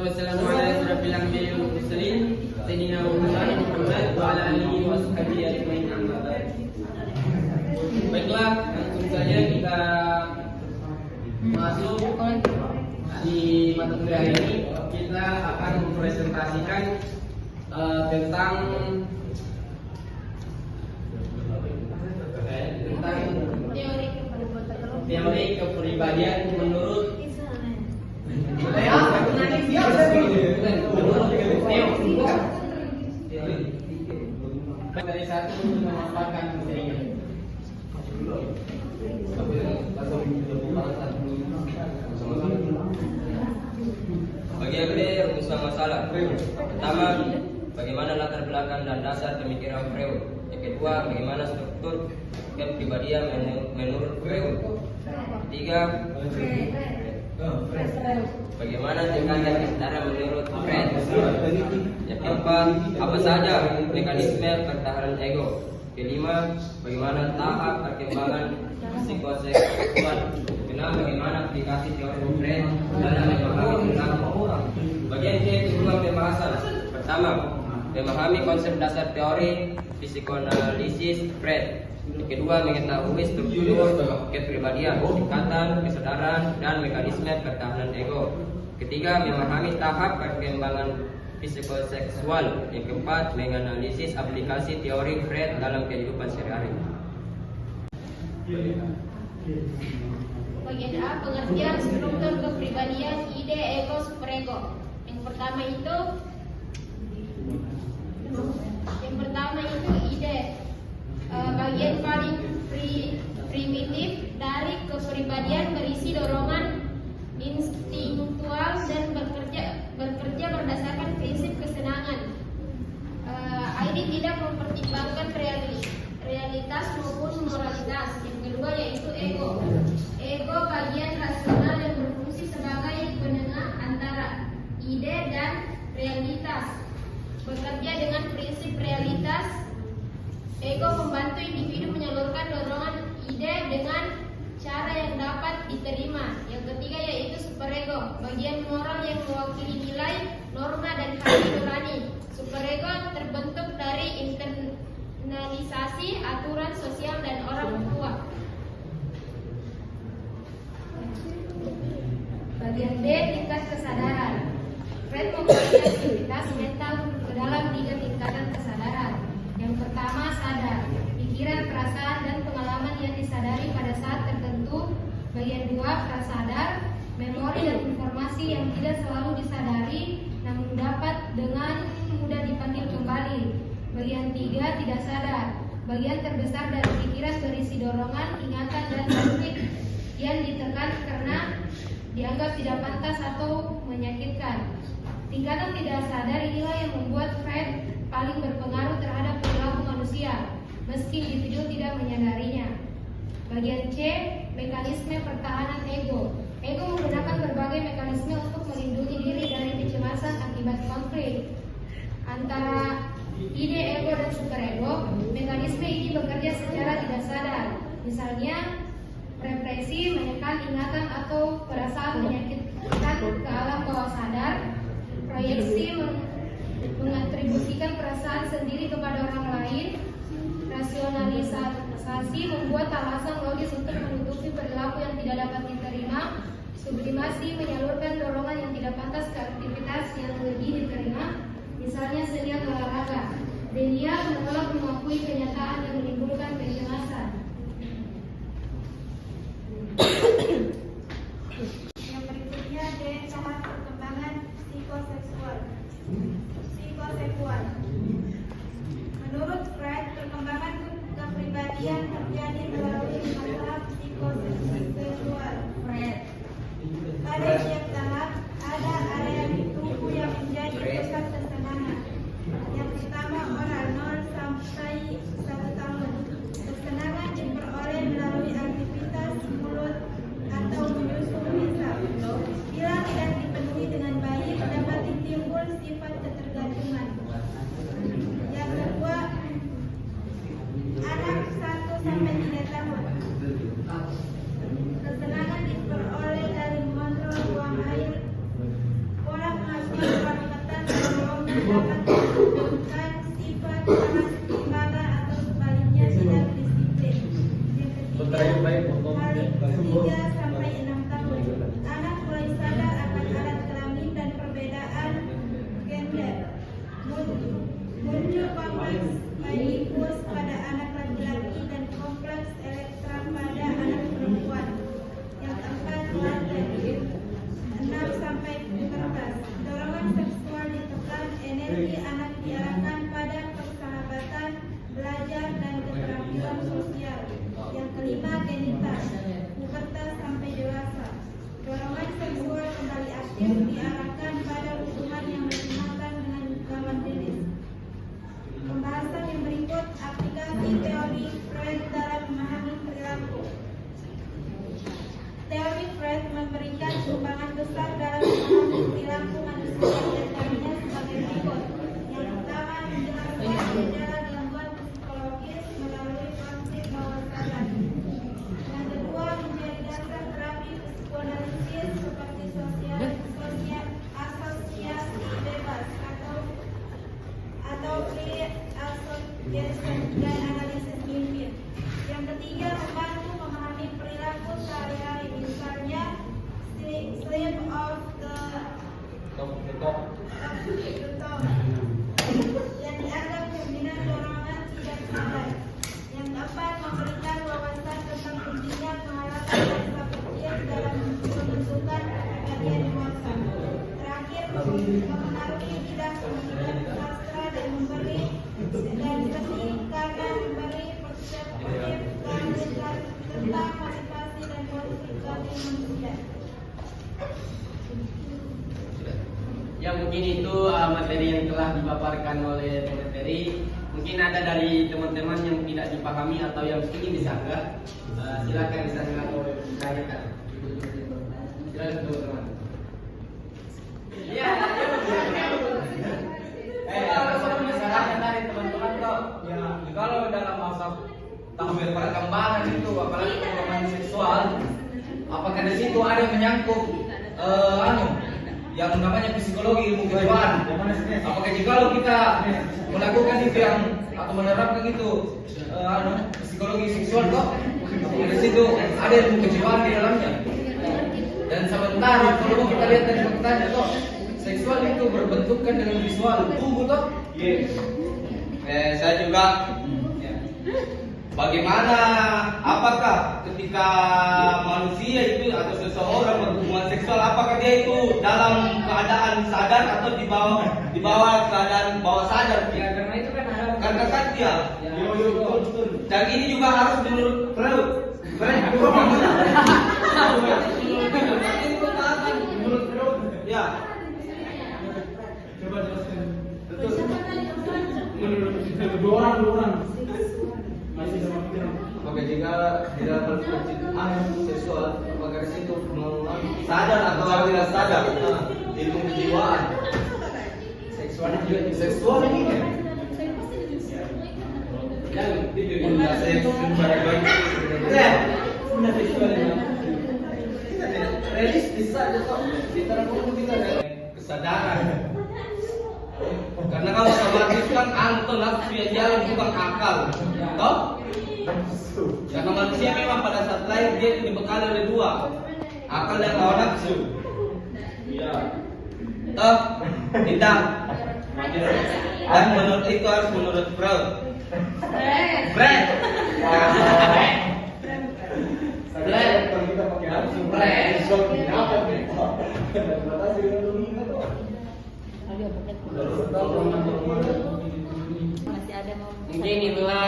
wassalamu ala asyrafil anbiya'i wal mursalin sayyidina Muhammad wa ala alihi washabihi ajmain amma ba'd. Baiklah, langsung saja kita masuk di mata kuliah ini. Kita akan mempresentasikan tentang teori kepribadian menurut dari satu memanfaatkan materinya. Bagi Freud, rumusnya masalah. Pertama, bagaimana latar belakang dan dasar pemikiran Freud. Yang kedua, bagaimana struktur kepribadian menurut Freud. Ketiga, bagaimana tingkatan kesetaraan menurut Freud. Yang keempat, apa saja mekanisme pertahanan ego. Kelima, bagaimana tahap perkembangan psikoseksual. Keenam, bagaimana aplikasi teori Freud dalam memahami tentang orang. Bagian kedua pembahasan. Pertama, memahami konsep dasar teori psikoanalisis Freud. Yang kedua, mengetahui struktur kepribadian, tingkatan kesadaran, dan mekanisme pertahanan ego. Ketiga, memahami tahap perkembangan psikoseksual. Yang keempat, menganalisis aplikasi teori Freud dalam kehidupan sehari-hari. Bagian A, pengertian struktur kepribadian, ide, ego, superego. Yang pertama itu ide. Bagian paling primitif dari kepribadian berisi dorongan instinktual dan bekerja berdasarkan prinsip kesenangan. ID tidak mempertimbangkan realitas maupun moralitas. Yang kedua yaitu ego. Ego bagian rasional yang berfungsi sebagai penengah antara ide dan realitas. Bekerja dengan prinsip realitas. Ego membantu individu menyalurkan dorongan ide dengan cara yang dapat diterima. Yang ketiga yaitu superego, bagian moral yang mewakili nilai, norma, dan hati nurani. Superego terbentuk dari internalisasi aturan sosial dan orang tua. Bagian B, tingkat kesadaran. Freud membagi aktivitas mental ke dalam 3 tingkatan kesadaran. Yang pertama, sadar, pikiran, perasaan, dan pengalaman yang disadari pada saat tertentu. Bagian 2, prasadar, memori dan informasi yang tidak selalu disadari namun dapat dengan mudah dipanggil kembali. Bagian 3, tidak sadar, bagian terbesar dari pikiran berisi dorongan, ingatan, dan konflik yang ditekan karena dianggap tidak pantas atau menyakitkan. Tingkatan tidak sadar inilah yang membuat Freud paling berpengaruh terhadap perilaku manusia, meski individu tidak menyadarinya. Bagian C, mekanisme pertahanan ego. Ego menggunakan berbagai mekanisme untuk melindungi diri dari kecemasan akibat konflik antara ide, ego, dan superego. Mekanisme ini bekerja secara tidak sadar. Misalnya, represi, menekan ingatan atau perasaan menyakitkan ke alam bawah sadar. Proyeksi, mengatribusikan perasaan sendiri kepada orang lain. Rasionalisasi, membuat alasan logis untuk menutupi perilaku yang tidak dapat diterima. Sublimasi, menyalurkan dorongan yang tidak pantas ke aktivitas yang lebih diterima, misalnya seni atau olahraga. Denia, menolak mengakui kenyataan yang menimbulkan kecemasan. Yang berikutnya D, tahap perkembangan psikoseksual. Menurut Freud, perkembangan kepribadian terjadi melalui tahap psikoseksual. Pada setiap tahap ada area di tubuh yang menjadi pusat kesenangan. Yang pertama, oral 0 sampai 1 tahun. Kesenangan diarahkan pada hubungan yang berkaitan dengan lawan jenis. Pembahasan yang berikut aplikasi teori Freud dalam memahami perilaku. Teori Freud memberikan sumbangan besar dalam memahami perilaku manusia diantaranya sebagai berikut. Yang pertama, menjelaskan gejala gangguan psikologis melalui konsep bawah sadar. Yang kedua, menjadi dasar terapi psikoanalisis seperti asosiasi bebas atau pre-association dan analisis mimpi. Yang ketiga, membantu memahami perilaku sehari-hari, misalnya sleep of the yang dianggap cerminan dorongan tidak sadar. Yang keempat, memberikan wawasan tentang pentingnya pengalaman masa kecil dalam pembentukan kepribadian dewasa. Terakhir, memengaruhi bidang pendidikan sastra dan seni karena memberi perspektif tentang motivasi dan konflik manusia. Ya, mungkin itu materi yang telah dipaparkan oleh Teman Ferry. Mungkin ada dari teman-teman yang tidak dipahami atau yang ingin disanggah, silakan disanggah atau ditanyakan. Silakan teman-teman. Ya, misalnya dari teman-teman kok, ya kalau dalam masa tampil perkembangan itu, apalagi perkembangan seksual, apakah di situ ada menyangkut yang namanya psikologi ilmu kejiwaan? Apakah jika kita melakukan itu yang atau menerapkan itu psikologi seksual kok, apakah di situ ada ilmu kejiwaan di dalamnya? Dan sebentar kalau kita lihat dari faktanya kok, seksual itu berbentukkan dengan visual tubuh toh? Saya juga. Bagaimana? Apakah ketika manusia itu atau seseorang berhubungan seksual, apakah dia itu dalam keadaan sadar atau di bawah keadaan bawah sadar? Ya, karena itu kan ada Karena dia. Dan ini juga harus menurut Freud. Menurut Freud. Ya. Coba jelaskan. Betul. Dua orang. Maka jika di dalam percintaan seksual, apakah di situ sadar atau tidak sadar ilmu kejiwaan seksual ini kan? Realistis saja kok. Kita kesadaran. Karena kalau otomatis kan anton nafsu yang jalan bukan akal, toh? Karena manusia memang pada saat lahir dia itu dibekali oleh dua, akal dan hawa nafsu. Iya. Toh? Tidak. Dan menurut itu harus menurut Freud. Freud. Mungkin itulah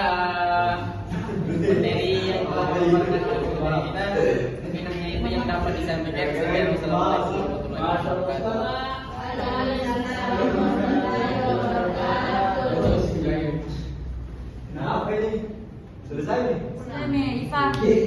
materi yang telah dipaparkan oleh kita. Mungkin hanya itu yang dapat disampaikan. Assalamualaikum warahmatullahi wabarakatuh. Nah, apa ini? Selesai nih? Selesai,